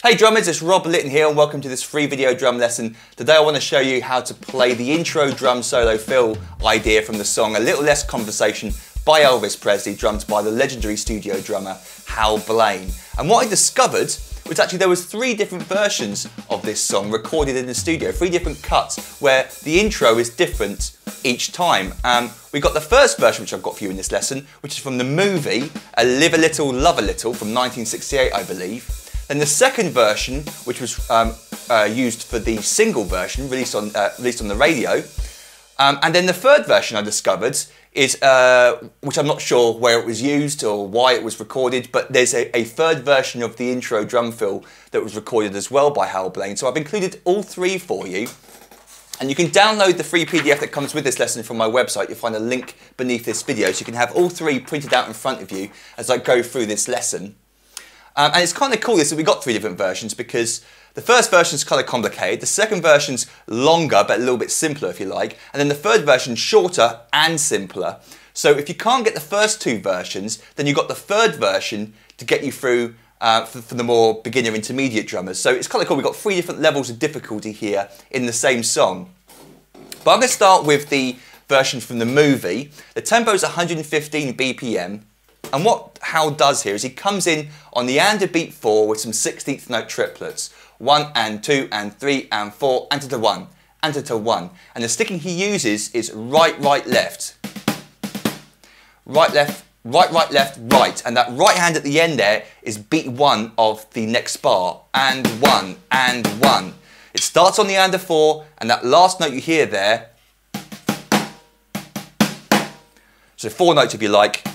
Hey drummers, it's Rob Litton here and welcome to this free video drum lesson. Today I want to show you how to play the intro drum solo fill idea from the song A Little Less Conversation by Elvis Presley, drummed by the legendary studio drummer Hal Blaine. And what I discovered was actually there was 3 different versions of this song recorded in the studio, 3 different cuts where the intro is different each time. We got the first version, which I've got for you in this lesson, which is from the movie A Live a Little, Love a Little from 1968, I believe. Then the second version, which was used for the single version released on the radio, and then the third version I discovered is, which I'm not sure where it was used or why it was recorded, but there's a third version of the intro drum fill that was recorded as well by Hal Blaine. So I've included all 3 for you, and you can download the free PDF that comes with this lesson from my website. You'll find a link beneath this video, so you can have all 3 printed out in front of you as I go through this lesson. And it's kind of cool that we got 3 different versions because the first version is kind of complicated, the second version's longer but a little bit simpler if you like, and then the third version shorter and simpler. So if you can't get the first 2 versions, then you've got the third version to get you through for the more beginner intermediate drummers. So it's kind of cool, we've got 3 different levels of difficulty here in the same song. But I'm going to start with the version from the movie. The tempo is 115 BPM. And what Hal does here is he comes in on the and a beat 4 with some 16th note triplets. 1 and 2 and 3 and 4 and to 1 and to 1. And the sticking he uses is right, right, left. Right, left, right, right, left, right. And that right hand at the end there is beat 1 of the next bar. And 1 and 1. It starts on the and a 4 and that last note you hear there, so 4 notes if you like,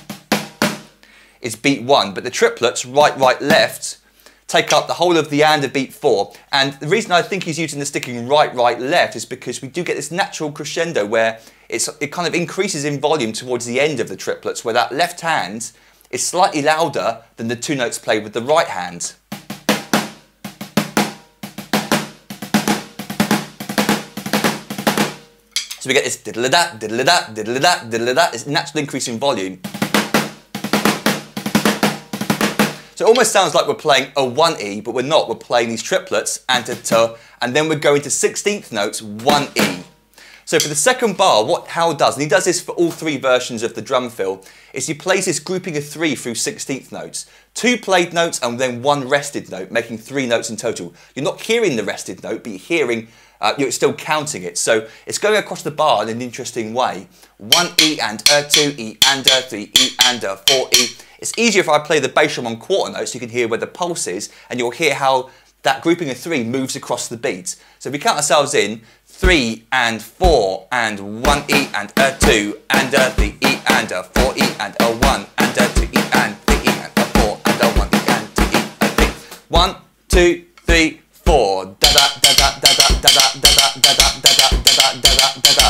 is beat 1, but the triplets, right, right, left, take up the whole of the and a beat 4. And the reason I think he's using the sticking right, right, left is because we do get this natural crescendo where it kind of increases in volume towards the end of the triplets, where that left hand is slightly louder than the 2 notes played with the right hand. So we get this diddle-a-da, diddle-a-da, diddle-a-da, diddle-a-da, it's a natural increase in volume. So it almost sounds like we're playing a 1E, but we're not. We're playing these triplets, and and then we're going to 16th notes, 1E. So for the second bar, what Hal does, and he does this for all 3 versions of the drum fill, is he plays this grouping of 3 through 16th notes. 2 played notes and then 1 rested note, making 3 notes in total. You're not hearing the rested note, but you're hearing, you're still counting it. So it's going across the bar in an interesting way. 1E and a 2E and a 3E and a 4E. It's easier if I play the bass drum on quarter notes, so you can hear where the pulse is, and you'll hear how that grouping of 3 moves across the beat. So if we count ourselves in, 3 and 4 and 1E and a 2 and a 3E and a 4E and a 1 and a 2E and 3E and a 4 and a 1E and 2E and 3. 1, 2, 3, 4. Da da da da da da da da da da da da da da da da.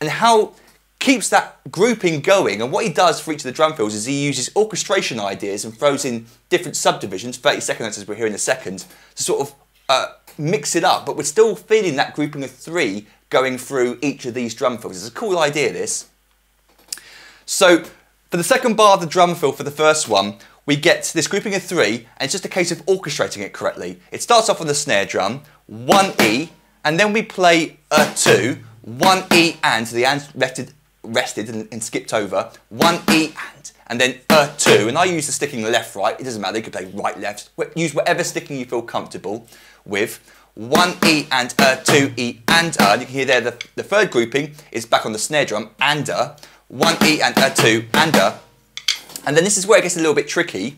And how keeps that grouping going, and what he does for each of the drum fills is he uses orchestration ideas and throws in different subdivisions, 30-second notes as we'll hear in a second, to sort of mix it up, but we're still feeling that grouping of 3 going through each of these drum fills. It's a cool idea, this. So for the second bar of the drum fill for the first one, we get this grouping of 3, and it's just a case of orchestrating it correctly. It starts off on the snare drum, 1E, and then we play a 2, 1E and, so the and rested and skipped over, 1E and then a 2, and I use the sticking left right, it doesn't matter, you could play right left, use whatever sticking you feel comfortable with. 1E and a 2E and a, and you can hear there the third grouping is back on the snare drum, and a, 1E and a 2 and a, and then this is where it gets a little bit tricky.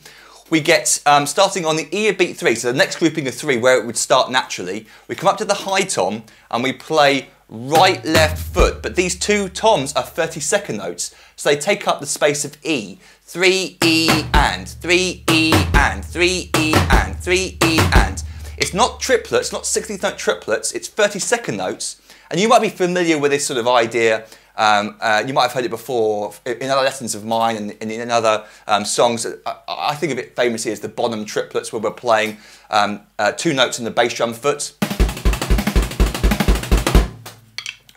We get, starting on the E of beat 3, so the next grouping of 3 where it would start naturally, we come up to the high tom and we play right, left foot, but these 2 toms are 30-second notes, so they take up the space of E. 3E and, 3E and, 3E and, 3E and. It's not triplets, not 16th note triplets, it's 30-second notes, and you might be familiar with this sort of idea. You might have heard it before in other lessons of mine and in other songs. I think of it famously as the Bonham triplets, where we're playing 2 notes in the bass drum foot.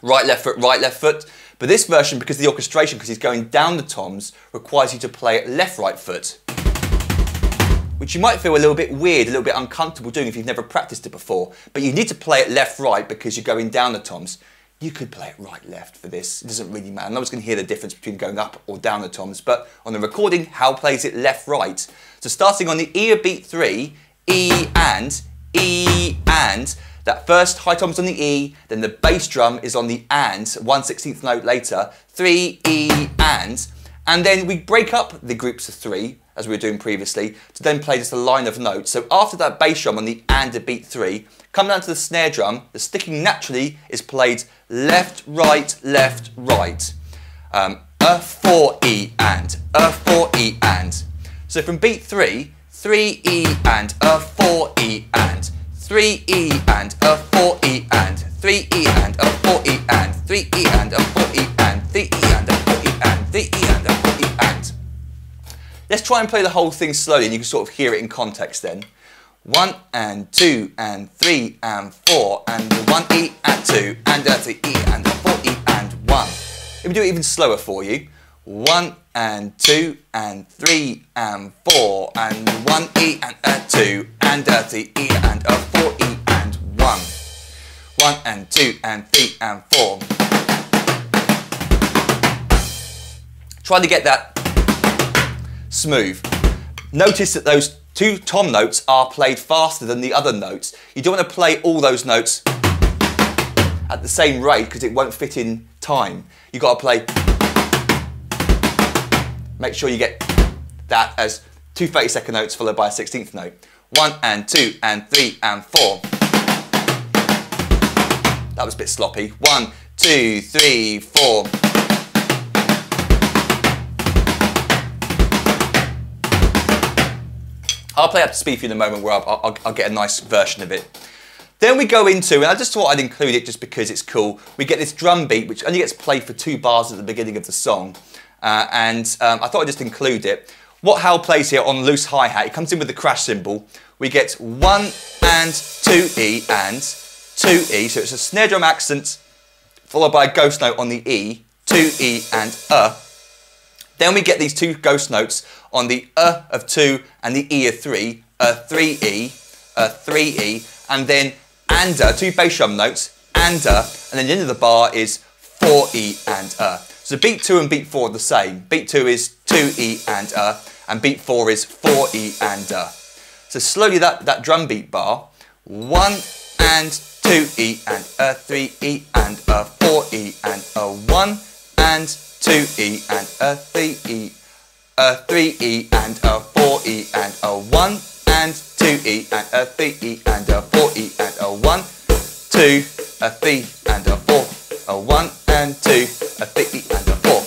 Right, left foot, right, left foot. But this version, because of the orchestration, because he's going down the toms, requires you to play left, right foot. which you might feel a little bit weird, a little bit uncomfortable doing if you've never practiced it before. But you need to play it left-right because you're going down the toms. You could play it right-left for this. It doesn't really matter. No one's going to hear the difference between going up or down the toms. But on the recording, Hal plays it left-right. So starting on the E of beat 3, E and, that first high tom's on the E, then the bass drum is on the and, 1/16th note later, 3, E, and then we break up the groups of 3, as we were doing previously, to then play just a line of notes. So after that bass drum on the and of beat 3, come down to the snare drum, the sticking naturally is played left, right, left, right. A, 4, E, and, a, 4, E, and. So from beat 3, 3, E, and, a, 4, E, and. 3 E and a 4 E and 3 E and a 4 E and 3 E and a 4 E and 3 E and a 4 E and 3 E and a 4 E and. Let's try and play the whole thing slowly and you can sort of hear it in context then. 1 and 2 and 3 and 4 and 1 E and 2 and a 3 E and a 4 E and 1. Let me do it even slower for you. 1 and 2 and 3 and 4 and 1 E and a 2 and a 3 E and a 4 E and 1. 1 and 2 and 3 and 4. Try to get that smooth. Notice that those 2 tom notes are played faster than the other notes. You don't want to play all those notes at the same rate because it won't fit in time. You've got to play. Make sure you get that as 2 30-second notes followed by a 16th note. 1 and 2 and 3 and 4. That was a bit sloppy. 1, 2, 3, 4. I'll play up to speed for you in a moment where I'll get a nice version of it. Then we go into, and I just thought I'd include it just because it's cool, we get this drum beat which only gets played for 2 bars at the beginning of the song. I thought I'd just include it. What Hal plays here on loose hi-hat, it comes in with the crash cymbal. We get 1 and 2 E and 2 E, so it's a snare drum accent followed by a ghost note on the E, 2 E and a. Then we get these 2 ghost notes on the of 2 and the E of 3, a 3 E, a 3 E, and then and 2 bass drum notes, and then the end of the bar is 4 E and a. So beat 2 and beat 4 are the same. Beat 2 is 2 E and beat 4 is 4 E and So slowly that drum beat bar, 1 and 2 E and a 3 E and a 4 E and a 1 and 2 E and a 3 E, a 3 E and a 4 E and a 1 and 2 E and a 3 E and a 4 E and a 1, 2, a 3 and a 4, a 1 and 2, a 3 E and a 4.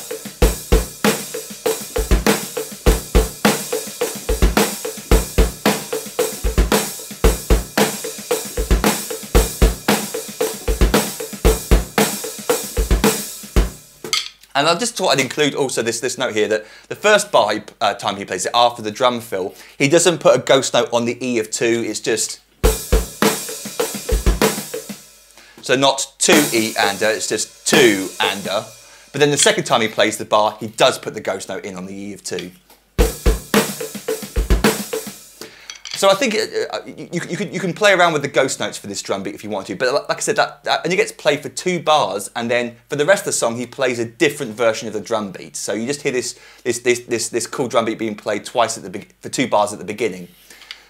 And I just thought I'd include also this note here that the first bar time he plays it after the drum fill, he doesn't put a ghost note on the E of 2, it's just. So not 2 E and it's just 2 and a. But then the second time he plays the bar, he does put the ghost note in on the E of 2. So I think you can play around with the ghost notes for this drum beat if you want to, but like I said, that only gets played for 2 bars, and then for the rest of the song he plays a different version of the drum beat. So you just hear this cool drum beat being played twice for 2 bars at the beginning.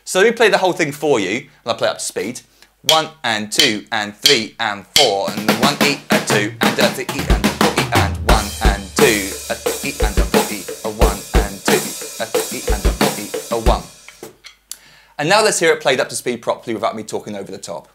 So let me play the whole thing for you, and I'll play up to speed. 1 and 2 and 3 and 4 and 1 E and 2 and a 3 E and a 4 E and 1 and 2 a 3 E and a 4 E a 1 and 2 a 3 E and a 4 E a 1. And now let's hear it played up to speed properly without me talking over the top.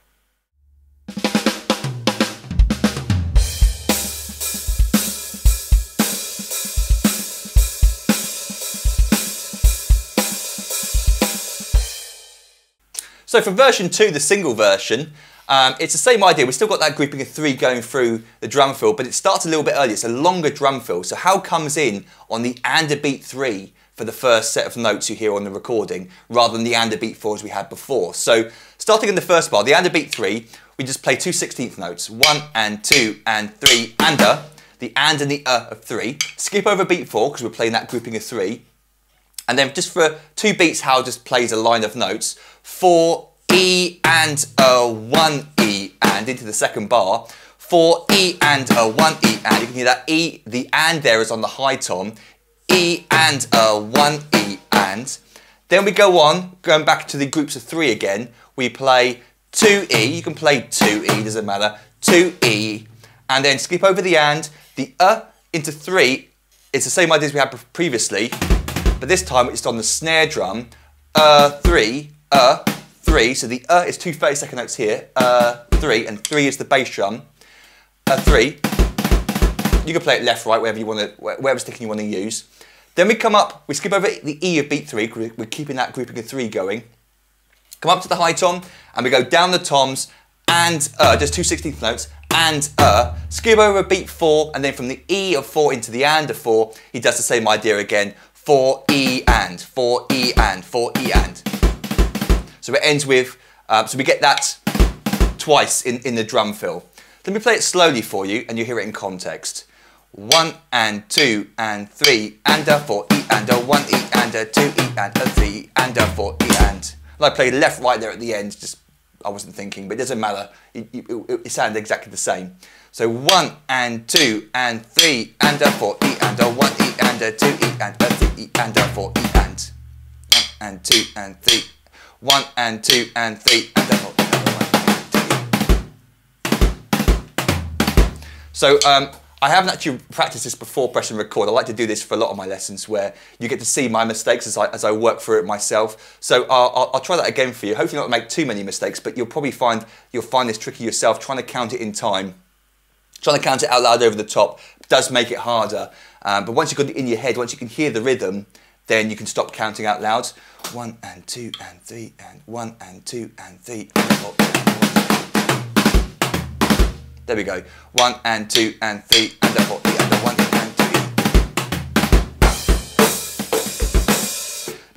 So for version 2, the single version, it's the same idea. We've still got that grouping of 3 going through the drum fill, but it starts a little bit earlier. It's a longer drum fill. So Hal comes in on the and a beat 3 for the first set of notes you hear on the recording, rather than the and a beat 4 as we had before. So starting in the first bar, the and a beat 3, we just play 2 16th notes, 1 and 2 and 3 and a, the and the of 3. Skip over beat 4 because we're playing that grouping of 3. And then just for 2 beats, Hal just plays a line of notes. 4 E and a 1 E and into the second bar. 4 E and a 1 E and. You can hear that E, the and there is on the high tom. E and a 1 E and. Then we go on, going back to the groups of 3 again. We play 2 E, you can play 2 E, doesn't matter. 2 E, and then skip over the and. The into 3, it's the same idea as we had previously, but this time it's on the snare drum. 3, 3, so the is 2 32nd notes here. 3, and 3 is the bass drum. 3. You can play it left, right, wherever you want to, whatever sticking you want to use. Then we come up, we skip over the E of beat 3, we're keeping that grouping of 3 going. Come up to the high tom, and we go down the toms, and just 2 16th notes, and skip over beat 4, and then from the E of 4 into the and of 4, he does the same idea again. 4 E and, 4 E and, 4 E and. So it ends with, so we get that twice in the drum fill. Let me play it slowly for you and you hear it in context. 1 and 2 and 3 and a 4 E and a 1 E and a 2 E and a 3 and a 4 E and. And I played left, right there at the end, just I wasn't thinking, but it doesn't matter. It sounded exactly the same. So 1 and 2 and 3 and a 4 E and a 1 E and a 2 E and a 3 E and a 4 E and. 1 and 2 and 3. 1 and 2 and 3 and a 4 E and a 1 E and 2 E. So I haven't actually practiced this before pressing record. I like to do this for a lot of my lessons where you get to see my mistakes as I work through it myself. So I'll try that again for you. Hopefully not make too many mistakes, but you'll probably find this tricky yourself. Trying to count it in time, trying to count it out loud over the top does make it harder. But once you've got it in your head, once you can hear the rhythm, then you can stop counting out loud. 1 and 2 and 3 and 1 and 2 and 3 and 4 and 1. There we go. 1 and 2 and 3 and a 4 E and a 1 E and 2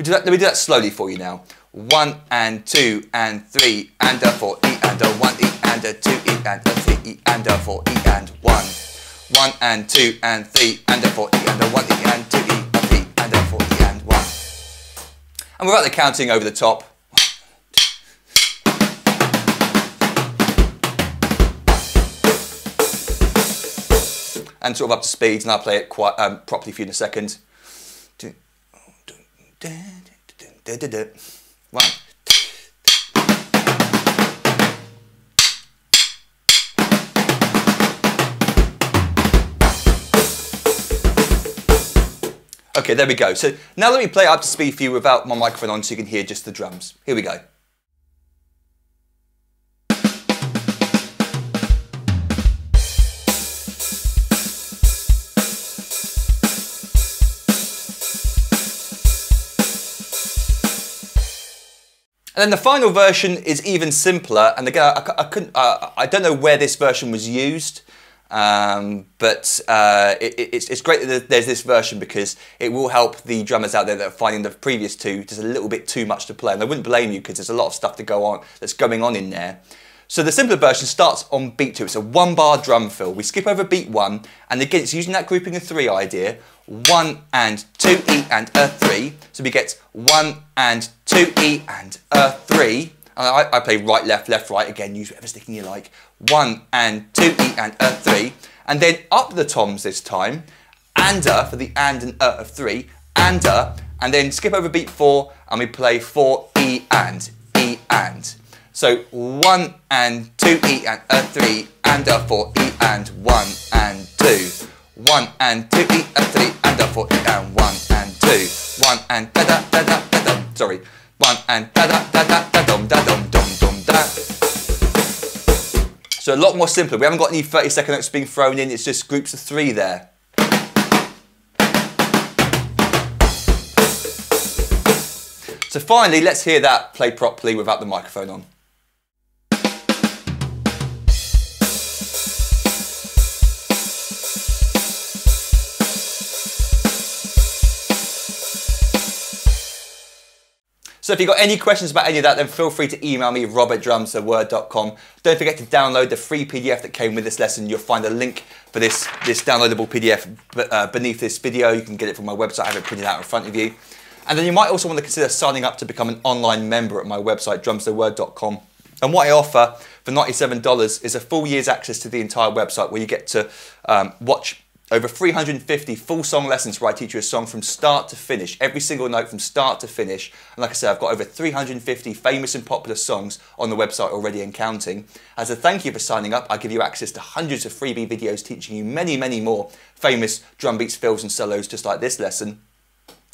E. Let me do that slowly for you now. 1 and 2 and 3 and a 4 E and a 1 E and a 2 E and a 3 E and a 4 E and 1. 1 and 2 and 3 and a 4 E and a 1 E and 2 E, a 3 and a 4 E and 1. And without the counting over the top. And sort of up to speed, and I'll play it quite properly for you in a second. 1. Okay, there we go. So now let me play it up to speed for you without my microphone on so you can hear just the drums. Here we go. And then the final version is even simpler, and again, I don't know where this version was used, but it's great that there's this version because it will help the drummers out there that are finding the previous two just a little bit too much to play. And I wouldn't blame you because there's a lot of stuff to go on that's going on in there. So the simpler version starts on beat 2. It's a 1-bar drum fill. We skip over beat 1, and again, it's using that grouping of 3 idea. 1 and 2 E and a 3. So we get 1 and 2 E and a 3. And I play right, left, left, right. Again, use whatever sticking you like. 1 and 2 E and a 3. And then up the toms this time. And for the and of 3. And then skip over beat 4, and we play 4 E and E and. So 1 and 2 E and a 3 and a 4 E and 1 and 2. 1 and 2 E and 3 and a 4 E and 1 and 2. 1 and da da da da da dum. Sorry. 1 and da da da da da dum da dum dum dum da. So a lot more simpler. We haven't got any 32nd notes being thrown in. It's just groups of 3 there. So finally, let's hear that play properly without the microphone on. So if you've got any questions about any of that, then feel free to email me, rob@drums@word.com. Don't forget to download the free PDF that came with this lesson. You'll find a link for this downloadable PDF beneath this video. You can get it from my website. I have it printed out in front of you. And then you might also want to consider signing up to become an online member at my website, drumstheword.com. And what I offer for $97 is a full year's access to the entire website, where you get to watch over 350 full song lessons where I teach you a song from start to finish, every single note from start to finish. And like I said, I've got over 350 famous and popular songs on the website already and counting. As a thank you for signing up, I give you access to hundreds of freebie videos teaching you many, many more famous drum beats, fills and solos just like this lesson.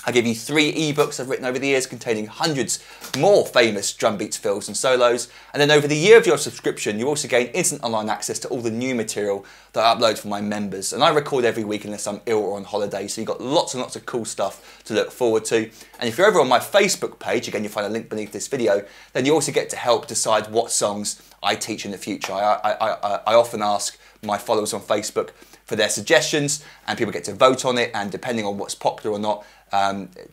I give you 3 ebooks I've written over the years containing hundreds more famous drum beats, fills and solos. And then over the year of your subscription, you also gain instant online access to all the new material that I upload for my members. And I record every week unless I'm ill or on holiday, so you've got lots and lots of cool stuff to look forward to. And if you're over on my Facebook page, again you'll find a link beneath this video, then you also get to help decide what songs I teach in the future. I often ask my followers on Facebook for their suggestions, and people get to vote on it, and depending on what's popular or not,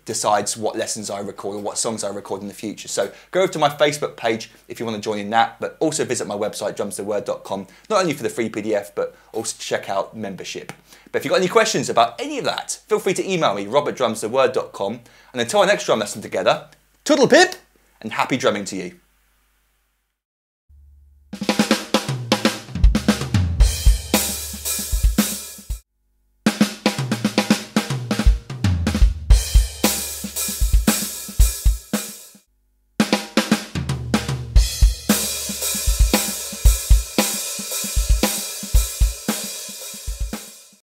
decides what lessons I record or what songs I record in the future. So go over to my Facebook page if you want to join in that, but also visit my website, drumstheword.com, not only for the free PDF, but also to check out membership. But if you've got any questions about any of that, feel free to email me, rob@drumstheword.com. And until our next drum lesson together, toodle pip, and happy drumming to you.